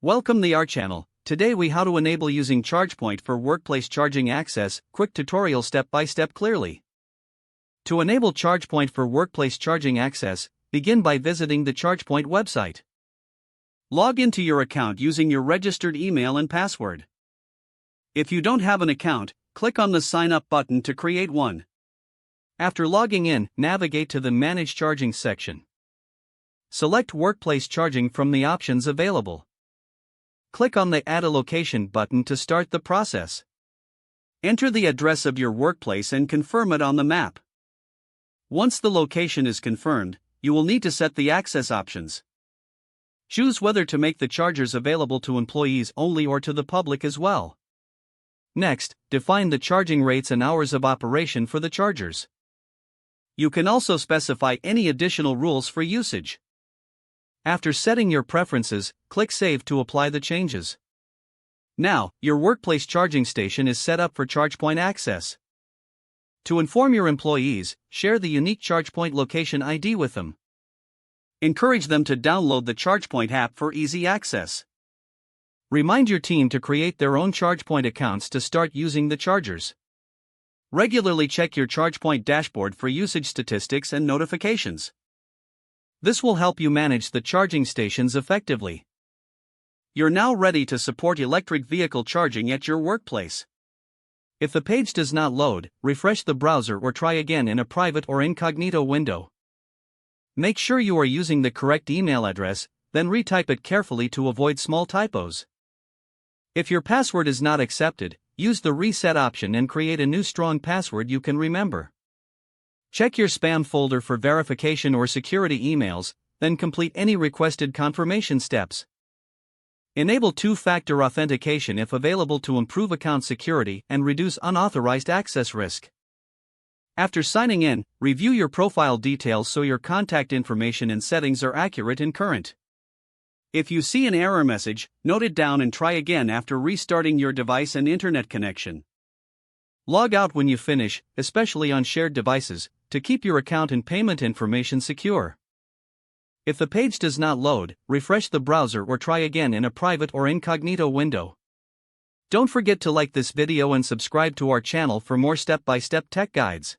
Welcome to our channel. Today we how to enable using ChargePoint for workplace charging access, quick tutorial step by step clearly. To enable ChargePoint for workplace charging access, begin by visiting the ChargePoint website. Log into your account using your registered email and password. If you don't have an account, click on the Sign Up button to create one. After logging in, navigate to the Manage Charging section. Select Workplace Charging from the options available. Click on the Add a Location button to start the process. Enter the address of your workplace and confirm it on the map. Once the location is confirmed, you will need to set the access options. Choose whether to make the chargers available to employees only or to the public as well. Next, define the charging rates and hours of operation for the chargers. You can also specify any additional rules for usage. After setting your preferences, click Save to apply the changes. Now, your workplace charging station is set up for ChargePoint access. To inform your employees, share the unique ChargePoint location ID with them. Encourage them to download the ChargePoint app for easy access. Remind your team to create their own ChargePoint accounts to start using the chargers. Regularly check your ChargePoint dashboard for usage statistics and notifications. This will help you manage the charging stations effectively. You're now ready to support electric vehicle charging at your workplace. If the page does not load, refresh the browser or try again in a private or incognito window. Make sure you are using the correct email address, then retype it carefully to avoid small typos. If your password is not accepted, use the reset option and create a new strong password you can remember. Check your spam folder for verification or security emails, then complete any requested confirmation steps. Enable two-factor authentication if available to improve account security and reduce unauthorized access risk. After signing in, review your profile details so your contact information and settings are accurate and current. If you see an error message, note it down and try again after restarting your device and internet connection. Log out when you finish, especially on shared devices, to keep your account and payment information secure. If the page does not load, refresh the browser or try again in a private or incognito window. Don't forget to like this video and subscribe to our channel for more step-by-step tech guides.